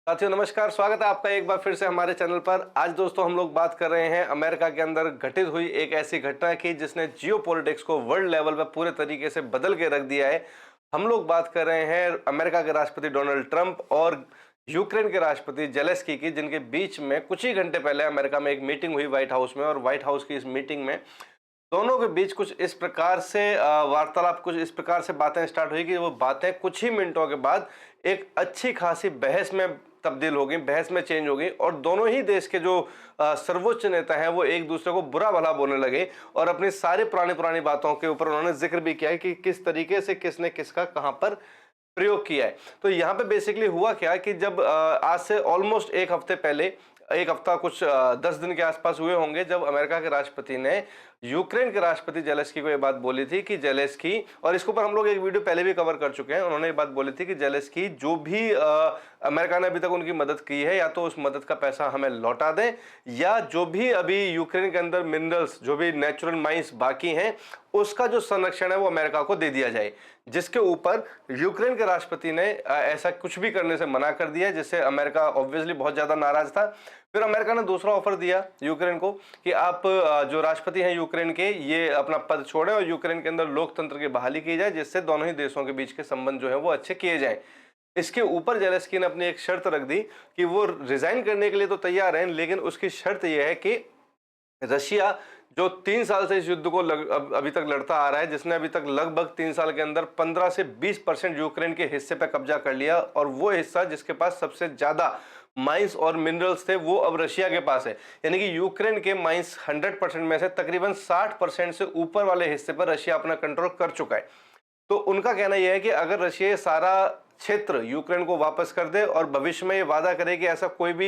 साथियों नमस्कार, स्वागत है आपका एक बार फिर से हमारे चैनल पर। आज दोस्तों हम लोग बात कर रहे हैं अमेरिका के अंदर घटित हुई एक ऐसी घटना की जिसने जियोपॉलिटिक्स को वर्ल्ड लेवल पर पूरे तरीके से बदल के रख दिया है। हम लोग बात कर रहे हैं अमेरिका के राष्ट्रपति डोनाल्ड ट्रंप और यूक्रेन के राष्ट्रपति जेलेंस्की की, जिनके बीच में कुछ ही घंटे पहले अमेरिका में एक मीटिंग हुई व्हाइट हाउस में। और व्हाइट हाउस की इस मीटिंग में दोनों के बीच कुछ इस प्रकार से वार्तालाप, कुछ इस प्रकार से बातें स्टार्ट हुई कि वो बातें कुछ ही मिनटों के बाद एक अच्छी खासी बहस में तब्दील हो गई, बहस में चेंज हो गई। और दोनों ही देश के जो सर्वोच्च नेता हैं वो एक दूसरे को बुरा भला बोलने लगे और अपनी सारी पुरानी पुरानी बातों के ऊपर उन्होंने जिक्र भी किया कि किस तरीके से किसने किसका कहां पर प्रयोग किया है। तो यहाँ पे बेसिकली हुआ क्या कि जब आज से ऑलमोस्ट एक हफ्ते पहले, एक हफ्ता कुछ 10 दिन के आसपास हुए होंगे, जब अमेरिका के राष्ट्रपति ने यूक्रेन के राष्ट्रपति जेलेंस्की को ये बात बोली थी कि जेलेंस्की, और इसके ऊपर हम लोग एक वीडियो पहले भी कवर कर चुके हैं, उन्होंने ये बात बोली थी कि जेलेंस्की जो भी अमेरिका ने अभी तक उनकी मदद की है, या तो उस मदद का पैसा हमें लौटा दें, या जो भी अभी यूक्रेन के अंदर मिनरल्स, जो भी नेचुरल माइंस बाकी हैं, उसका जो संरक्षण है वो अमेरिका को दे दिया जाए। जिसके ऊपर यूक्रेन के राष्ट्रपति ने ऐसा कुछ भी करने से मना कर दिया, जिससे अमेरिका ऑब्वियसली बहुत ज्यादा नाराज था। फिर अमेरिका ने दूसरा ऑफर दिया यूक्रेन को कि आप जो राष्ट्रपति हैं यूक्रेन के, ये अपना पद छोड़ें और यूक्रेन के अंदर लोकतंत्र की बहाली की जाए, जिससे दोनों ही देशों के बीच के संबंध जो है वो अच्छे किए जाएं। इसके ऊपर जेलेंस्की ने अपनी एक शर्त रख दी कि वो रिजाइन करने के लिए तो तैयार हैं, लेकिन उसकी शर्त यह है कि रशिया जो 3 साल से इस युद्ध को अभी तक लड़ता आ रहा है, जिसने अभी तक लगभग 3 साल के अंदर 15 से 20% यूक्रेन के हिस्से पर कब्जा कर लिया, और वो हिस्सा जिसके पास सबसे ज्यादा माइंस और मिनरल्स थे वो अब रशिया के पास है। यानी कि यूक्रेन के माइंस 100% में से तकरीबन 60% से ऊपर वाले हिस्से पर रशिया अपना कंट्रोल कर चुका है। तो उनका कहना यह है कि अगर रशिया ये सारा क्षेत्र यूक्रेन को वापस कर दे और भविष्य में ये वादा करे कि ऐसा कोई भी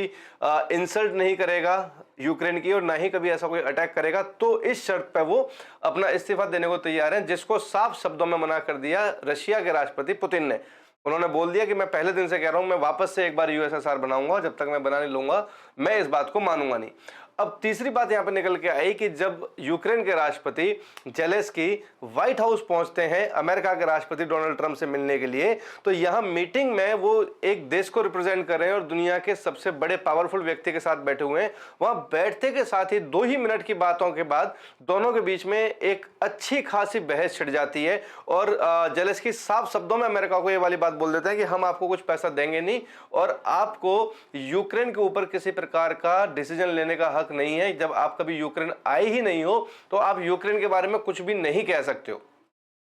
इंसल्ट नहीं करेगा यूक्रेन की, और ना ही कभी ऐसा कोई अटैक करेगा, तो इस शर्त पर वो अपना इस्तीफा देने को तैयार हैं, जिसको साफ शब्दों में मना कर दिया रशिया के राष्ट्रपति पुतिन ने। उन्होंने बोल दिया कि मैं पहले दिन से कह रहा हूं, मैं वापस से एक बार यूएसएसआर बनाऊंगा, जब तक मैं बना नहीं लूंगा मैं इस बात को मानूंगा नहीं। अब तीसरी बात यहां पे निकल के आई कि जब यूक्रेन के राष्ट्रपति जेलेंस्की व्हाइट हाउस पहुंचते हैं अमेरिका के राष्ट्रपति डोनाल्ड ट्रंप से मिलने के लिए, तो यहां मीटिंग में वो एक देश को रिप्रेजेंट कर रहे हैं और दुनिया के सबसे बड़े पावरफुल व्यक्ति के साथ बैठे हुए हैं। वहां बैठते के साथ ही 2 ही मिनट की बातों के बाद दोनों के बीच में एक अच्छी खासी बहस छिड़ जाती है, और जेलेंस्की साफ शब्दों में अमेरिका को ये वाली बात बोल देते हैं कि हम आपको कुछ पैसा देंगे नहीं, और आपको यूक्रेन के ऊपर किसी प्रकार का डिसीजन लेने का हक नहीं है। जब आप कभी यूक्रेन आए ही नहीं हो तो आप यूक्रेन के बारे में कुछ भी नहीं कह सकते हो।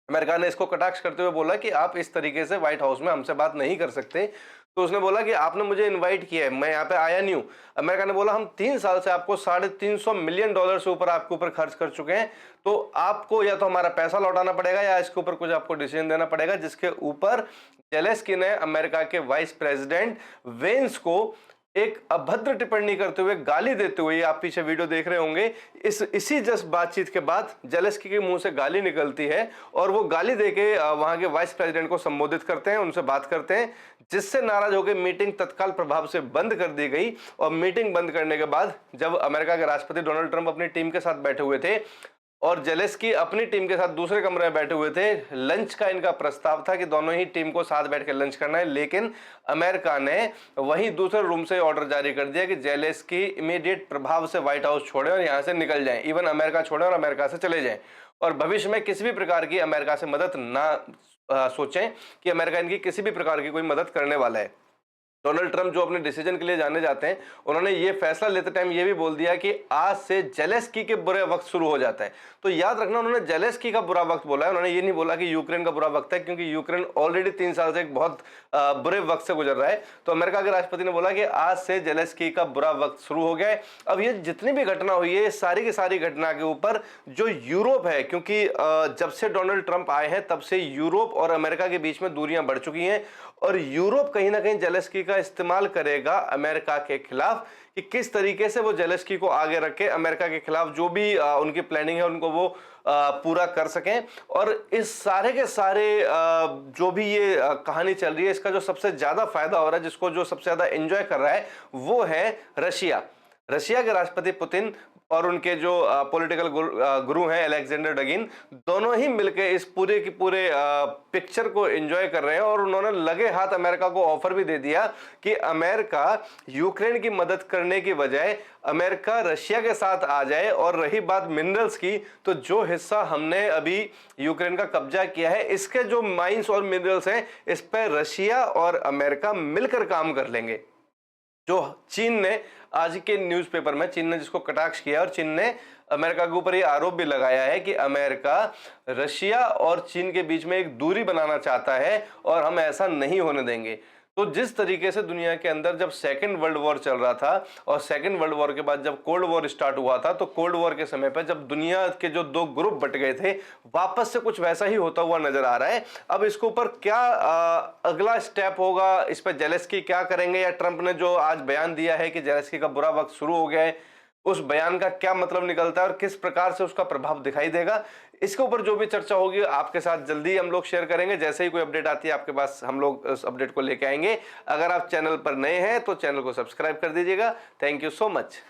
अमेरिका ने इसको कटाक्ष करते हुए बोला कि आप इस तरीके से व्हाइट हाउस में हमसे बात नहीं कर सकते। तो उसने बोला कि आपने मुझे इनवाइट किया है, मैं यहाँ पे आया नहीं हूं। अमेरिका ने बोला हम 3 साल से आपको $350 मिलियन से ऊपर आपके ऊपर खर्च कर चुके हैं, तो आपको या तो हमारा पैसा लौटाना पड़ेगा या इसके ऊपर कुछ आपको डिसीजन देना पड़ेगा। जिसके ऊपर जेलेंस्की ने अमेरिका के वाइस प्रेसिडेंट वेंस को एक अभद्र टिप्पणी करते हुए, गाली देते हुए, आप पीछे वीडियो देख रहे होंगे, इसी जस्ट बातचीत के बाद जेलेंस्की के मुंह से गाली निकलती है और वो गाली देके वहां के वाइस प्रेसिडेंट को संबोधित करते हैं, उनसे बात करते हैं, जिससे नाराज होकर मीटिंग तत्काल प्रभाव से बंद कर दी गई। और मीटिंग बंद करने के बाद जब अमेरिका के राष्ट्रपति डोनाल्ड ट्रंप अपनी टीम के साथ बैठे हुए थे और जेलेंस्की अपनी टीम के साथ दूसरे कमरे में बैठे हुए थे, लंच का इनका प्रस्ताव था कि दोनों ही टीम को साथ बैठ के लंच करना है, लेकिन अमेरिका ने वहीं दूसरे रूम से ऑर्डर जारी कर दिया कि जेलेंस्की इमीडिएट प्रभाव से व्हाइट हाउस छोड़े और यहां से निकल जाएं, इवन अमेरिका छोड़े और अमेरिका से चले जाएं, और भविष्य में किसी भी प्रकार की अमेरिका से मदद ना सोचें कि अमेरिका इनकी किसी भी प्रकार की कोई मदद करने वाला है। डोनाल्ड ट्रंप जो अपने डिसीजन के लिए जाने जाते हैं, उन्होंने ये फैसला लेते टाइम ये भी बोल दिया कि आज से जेलेंस्की के बुरे वक्त शुरू हो जाता है। तो याद रखना, उन्होंने जेलेंस्की का बुरा वक्त बोला है, उन्होंने ये नहीं बोला कि यूक्रेन का बुरा वक्त है, क्योंकि यूक्रेन ऑलरेडी 3 साल से एक बहुत बुरे वक्त से गुजर रहा है। तो अमेरिका के राष्ट्रपति ने बोला कि आज से जेलेंस्की का बुरा वक्त शुरू हो गया है। अब ये जितनी भी घटना हुई है, सारी की सारी घटना के ऊपर जो यूरोप है, क्योंकि जब से डोनाल्ड ट्रंप आए हैं तब से यूरोप और अमेरिका के बीच में दूरियां बढ़ चुकी हैं, और यूरोप कहीं ना कहीं जेलेंस्की का इस्तेमाल करेगा अमेरिका के खिलाफ कि किस तरीके से वो जेलेंस्की को आगे रख के अमेरिका के खिलाफ जो भी उनकी प्लानिंग है उनको वो पूरा कर सकें। और इस सारे के सारे जो भी ये कहानी चल रही है, इसका जो सबसे ज्यादा फायदा हो रहा है, जिसको जो सबसे ज्यादा एंजॉय कर रहा है, वो है रशिया। रशिया के राष्ट्रपति पुतिन और उनके जो पॉलिटिकल गुरु हैं अलेक्जेंडर डगिन, दोनों ही मिलकर इस पूरे की पूरे पिक्चर को एंजॉय कर रहे हैं। और उन्होंने लगे हाथ अमेरिका को ऑफर भी दे दिया कि अमेरिका यूक्रेन की मदद करने की बजाय अमेरिका रशिया के साथ आ जाए। और रही बात मिनरल्स की, तो जो हिस्सा हमने अभी यूक्रेन का कब्जा किया है, इसके जो माइंस और मिनरल्स हैं, इस पर रशिया और अमेरिका मिलकर काम कर लेंगे। जो चीन ने आज के न्यूज़पेपर में, चीन ने जिसको कटाक्ष किया, और चीन ने अमेरिका के ऊपर ये आरोप भी लगाया है कि अमेरिका रशिया और चीन के बीच में एक दूरी बनाना चाहता है और हम ऐसा नहीं होने देंगे। तो जिस तरीके से दुनिया के अंदर जब सेकेंड वर्ल्ड वॉर चल रहा था और सेकेंड वर्ल्ड वॉर के बाद जब कोल्ड वॉर स्टार्ट हुआ था, तो कोल्ड वॉर के समय पर जब दुनिया के जो दो ग्रुप बट गए थे, वापस से कुछ वैसा ही होता हुआ नजर आ रहा है। अब इसके ऊपर क्या अगला स्टेप होगा, इस पर जेलेंस्की क्या करेंगे, या ट्रंप ने जो आज बयान दिया है कि जेलेंस्की का बुरा वक्त शुरू हो गया है, उस बयान का क्या मतलब निकलता है और किस प्रकार से उसका प्रभाव दिखाई देगा, इसके ऊपर जो भी चर्चा होगी आपके साथ जल्दी हम लोग शेयर करेंगे। जैसे ही कोई अपडेट आती है आपके पास, हम लोग उस अपडेट को लेके आएंगे। अगर आप चैनल पर नए हैं तो चैनल को सब्सक्राइब कर दीजिएगा। Thank you so much.